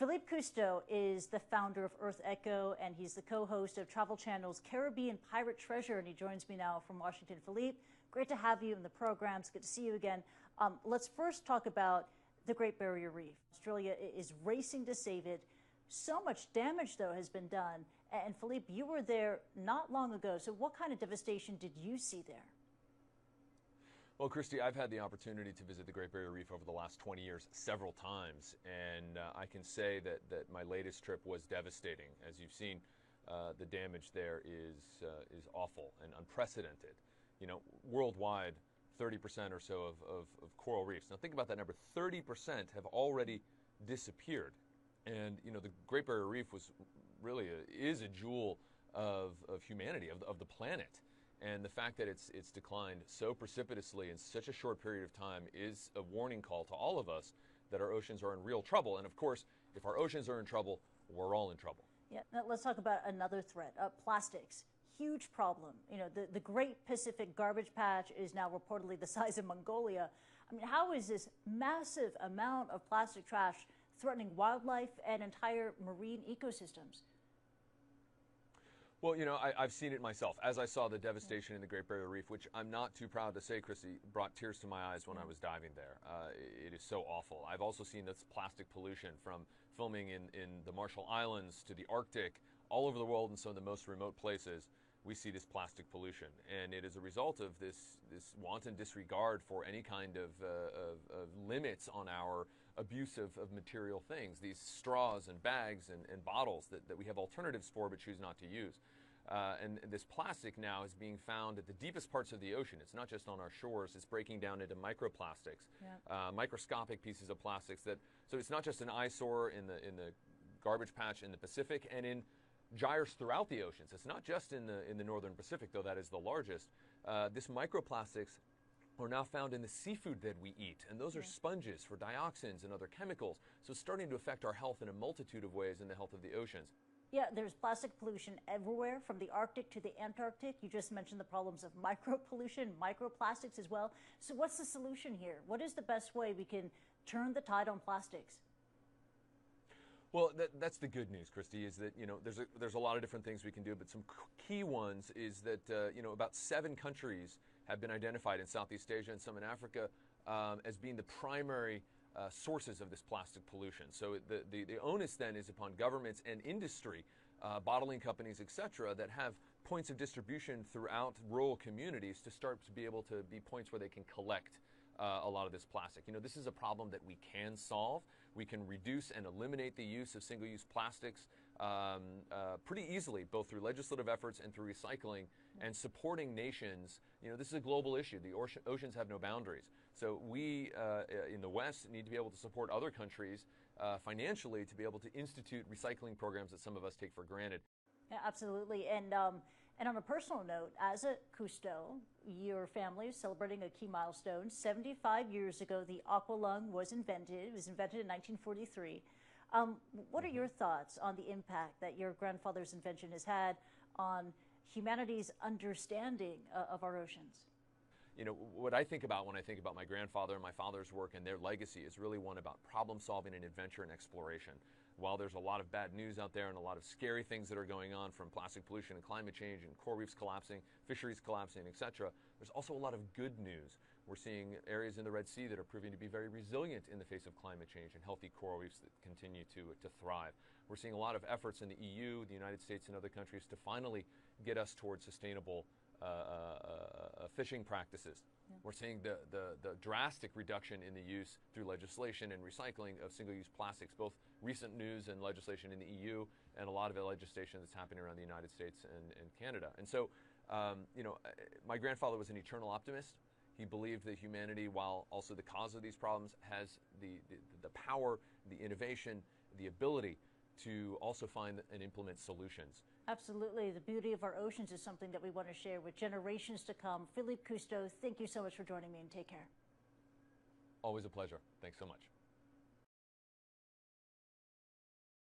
Philippe Cousteau is the founder of Earth Echo, and he's the co-host of Travel Channel's Caribbean Pirate Treasure, and he joins me now from Washington. Philippe, great to have you in the program. It's good to see you again. Let's first talk about the Great Barrier Reef. Australia is racing to save it. So much damage, though, has been done. And Philippe, you were there not long ago. So what kind of devastation did you see there? Well, Christy, I've had the opportunity to visit the Great Barrier Reef over the last 20 years several times, and I can say that my latest trip was devastating. As you've seen, the damage there is awful and unprecedented. You know, worldwide, 30% or so of coral reefs. Now think about that number, 30% have already disappeared. And, you know, the Great Barrier Reef was really is a jewel of humanity, of the planet. And the fact that it's declined so precipitously in such a short period of time is a warning call to all of us that our oceans are in real trouble. And of course, if our oceans are in trouble, we're all in trouble. Yeah, now let's talk about another threat, plastics. Huge problem. You know, the Great Pacific Garbage Patch is now reportedly the size of Mongolia. I mean, how is this massive amount of plastic trash threatening wildlife and entire marine ecosystems? Well, you know, I've seen it myself. As I saw the devastation in the Great Barrier Reef, which I'm not too proud to say, Chrissy, brought tears to my eyes when I was diving there. It is so awful. I've also seen this plastic pollution from filming in the Marshall Islands to the Arctic, all over the world in some of the most remote places. We see this plastic pollution, and it is a result of this wanton disregard for any kind of limits on our abuse of material things, these straws and bags and bottles that we have alternatives for but choose not to use. And this plastic now is being found at the deepest parts of the ocean. It's not just on our shores, it's breaking down into microplastics, microscopic pieces of plastics so it's not just an eyesore in the garbage patch in the Pacific and in gyres throughout the oceans. It's not just in the northern Pacific, though that is the largest. This microplastics are now found in the seafood that we eat, and those are sponges for dioxins and other chemicals. So it's starting to affect our health in a multitude of ways and the health of the oceans. Yeah, there's plastic pollution everywhere, from the Arctic to the Antarctic. You just mentioned the problems of micropollution, microplastics as well. So what's the solution here? What is the best way we can turn the tide on plastics? Well, that's the good news, Christy, is that, you know, there's a lot of different things we can do, but some key ones is that, you know, about 7 countries have been identified in Southeast Asia and some in Africa as being the primary sources of this plastic pollution. So the onus then is upon governments and industry, bottling companies, etc., that have points of distribution throughout rural communities to start to be able to be points where they can collect a lot of this plastic. You know, this is a problem that we can solve. We can reduce and eliminate the use of single-use plastics pretty easily, both through legislative efforts and through recycling and supporting nations. You know, this is a global issue. The oceans have no boundaries. So we in the West need to be able to support other countries financially to be able to institute recycling programs that some of us take for granted. Yeah, absolutely. And on a personal note, as a Cousteau, your family is celebrating a key milestone. 75 years ago, the aqualung was invented. It was invented in 1943. What are your thoughts on the impact that your grandfather's invention has had on humanity's understanding of our oceans? You know, what I think about when I think about my grandfather and my father's work and their legacy is really one about problem solving and adventure and exploration. While there's a lot of bad news out there and a lot of scary things that are going on, from plastic pollution and climate change and coral reefs collapsing, fisheries collapsing, etc., there's also a lot of good news. We're seeing areas in the Red Sea that are proving to be very resilient in the face of climate change and healthy coral reefs that continue to thrive. We're seeing a lot of efforts in the EU, the United States, and other countries to finally get us towards sustainable fishing practices. We're seeing the drastic reduction in the use through legislation and recycling of single-use plastics, both recent news and legislation in the EU and a lot of the legislation that's happening around the United States and Canada. And so, you know, my grandfather was an eternal optimist. He believed that humanity, while also the cause of these problems, has the power, the innovation, the ability to also find and implement solutions. Absolutely. The beauty of our oceans is something that we want to share with generations to come. Philippe Cousteau, thank you so much for joining me, and take care. Always a pleasure. Thanks so much.